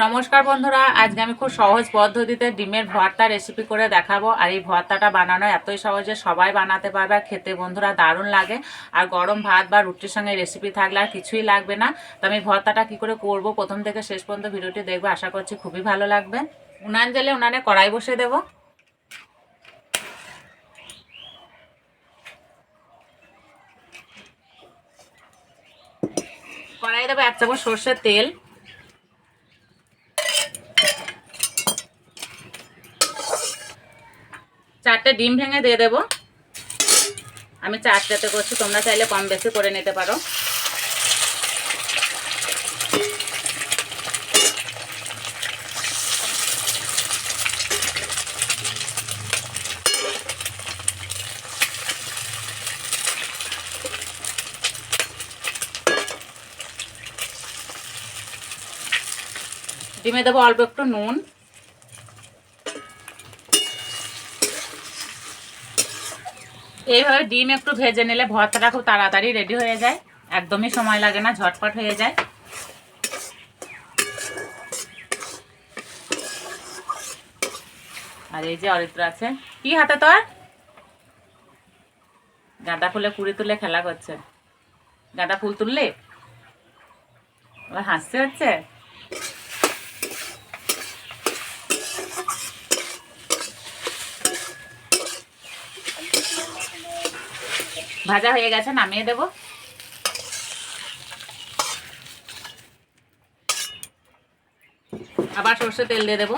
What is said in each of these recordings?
নমস্কার বন্ধুরা, আজকে আমি খুব সহজ পদ্ধতিতে ডিমের ভর্তা রেসিপি করে দেখাবো। আর এই ভর্তাটা বানানো এতই সহজ যে সবাই বানাতে পারবে, আর খেতে বন্ধুরা দারুণ লাগে। আর গরম ভাত বা রুটির সঙ্গে রেসিপি থাকলে আর কিছুই লাগবে না। তো আমি ভর্তাটা কি করে করব প্রথম থেকে শেষ পর্যন্ত ভিডিওটি দেখবো, আশা করছি খুবই ভালো লাগবে। উনান জ্বেলে উনানে কড়াই বসিয়ে দেবো। কড়াই দেবো 1 চামচ সর্ষের তেল, চারটে ডিম ভেঙে দিয়ে দেবো। আমি 4টাতে করছি, তোমরা চাইলে কম বেশি করে নিতে পারো। ডিমে দেবো অল্প একটু নুন, এইভাবে ডিম একটু ভেজে নিলে ভর্তাটা খুব তাড়াতাড়ি রেডি হয়ে যায়, একদমই সময় লাগে না, ঝটপট হয়ে যায়। আর এই যে অরিত্র আছে, কি হাতে তোর? গাঁদা ফুলে কুড়ি তুলে খেলা করছে। গাঁদা ফুল তুললে আবার হাসতে হচ্ছে। ভাজা হয়ে গেছে, নামিয়ে দেব। আবার সর্ষে তেল দিয়ে দেবো।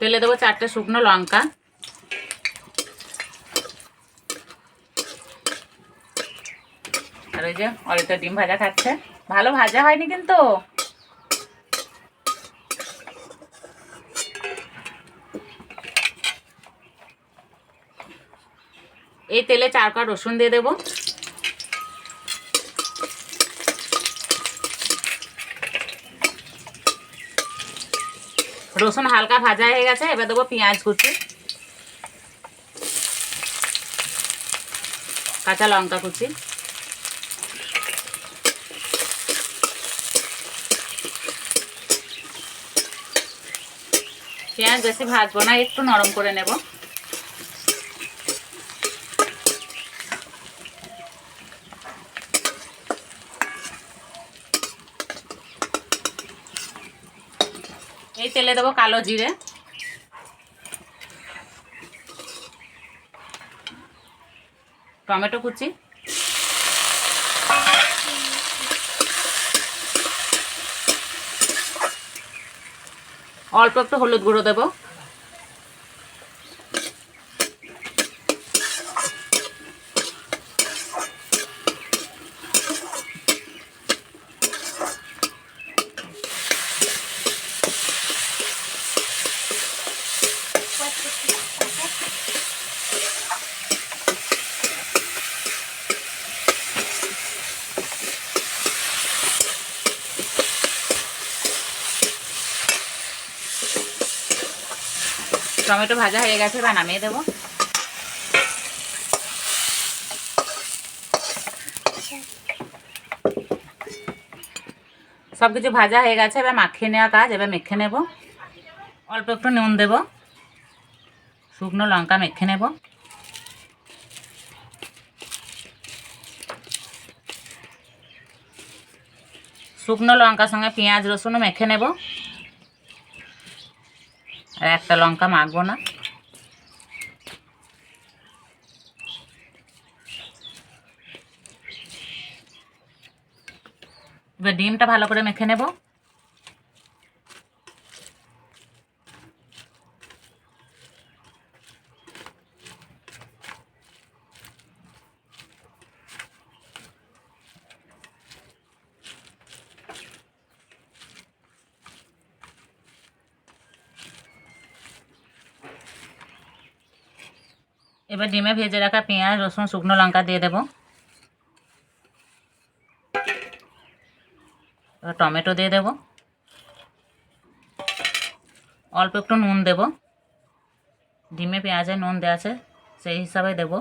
তেলে দেবো 4টে শুকনো লঙ্কা, আর ওই যে অরিত্র ডিম ভাজা খাচ্ছে। ভালো ভাজা হয়নি কিন্তু। এই তেলে 4 কোয়া রসুন দিয়ে দেবো। রসুন হালকা ভাজা হয়ে গেছে, এবার দেবো পেঁয়াজ কুচি, কাঁচা লঙ্কা কুচি। পেঁয়াজ বেশি ভাজবো না, একটু নরম করে নেব। এই তেলে দেবো কালো জিরে, টমেটো কুচি, অল্প একটু হলুদ গুঁড়ো দেবো, টমেটো ভাজা হয়ে গেছে, এবার নামিয়ে দেবো। সব কিছু ভাজা হয়ে গেছে, এবার মাখিয়ে নেওয়া কাজ, এবার মেখে নেব। অল্প একটু নুন দেব, শুকনো লঙ্কা মেখে নেব। শুকনো লঙ্কার সঙ্গে পেঁয়াজ রসুনও মেখে নেব, আর একটা লঙ্কা মাখবো না। এবার ডিমটা ভালো করে মেখে নেব। এবার ডিমে ভেজে রাখা পেঁয়াজ রসুন শুকনো লঙ্কা দিয়ে দেবো। এবার টমেটো দিয়ে দেবো, অল্প একটু নুন দেব, ডিমে পেঁয়াজে নুন দেওয়া আছে সেই হিসাবে দেব।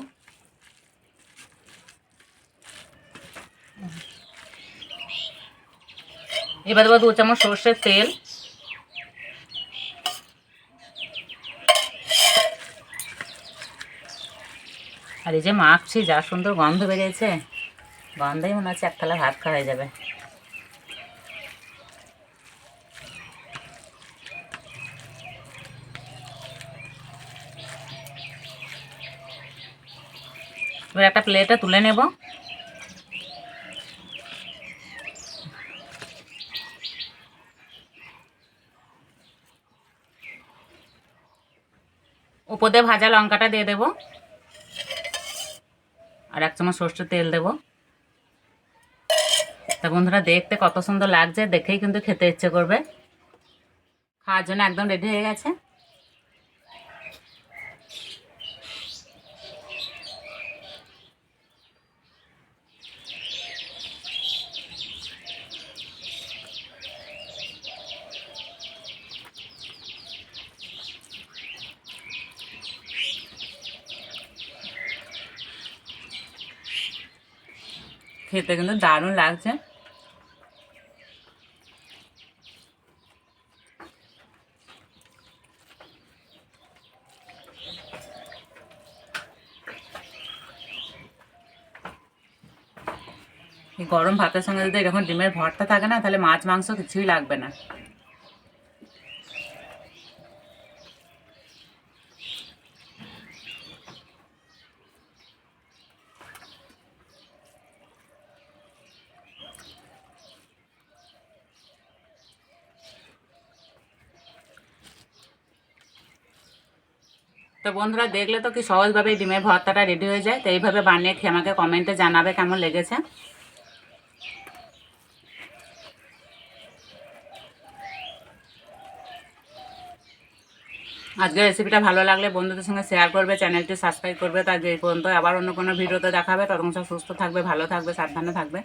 এবার দেবো 2 চামচ সর্ষের তেল। আর এই যে মাখছি, যা সুন্দর গন্ধ বেরিয়েছে, গন্ধেই মনে হচ্ছে এক থালা ভাত খাওয়া হয়ে যাবে। এবার একটা প্লেটে তুলে নেব। উপর দিয়ে ভাজা লঙ্কাটা দিয়ে দেবো, আর 1 চামচ সর্ষের তেল দেবো। তা বন্ধুরা, দেখতে কত সুন্দর লাগছে, দেখেই কিন্তু খেতে ইচ্ছে করবে। খাওয়ার জন্য একদম রেডি হয়ে গেছে। খেতে কিন্তু দারুণ লাগছে। এই গরম ভাতের সঙ্গে যদি এরকম ডিমের ভর্তা থাকে না, তাহলে মাছ মাংস কিছুই লাগবে না। তো বন্ধুরা, দেখলে তো কি সহজভাবে এই ডিমের ভর্তাটা রেডি হয়ে যায়। তো এইভাবে বানিয়ে খেয়ে আমাকে কমেন্টে জানাবে কেমন লেগেছে। আজকের রেসিপিটা ভালো লাগলে বন্ধুদের সঙ্গে শেয়ার করবে, চ্যানেলটি সাবস্ক্রাইব করবে। তার যে পর্যন্ত আবার অন্য কোনো ভিডিওতে দেখাবে, ততক্ষণ সব সুস্থ থাকবে, ভালো থাকবে, সাবধানে থাকবে।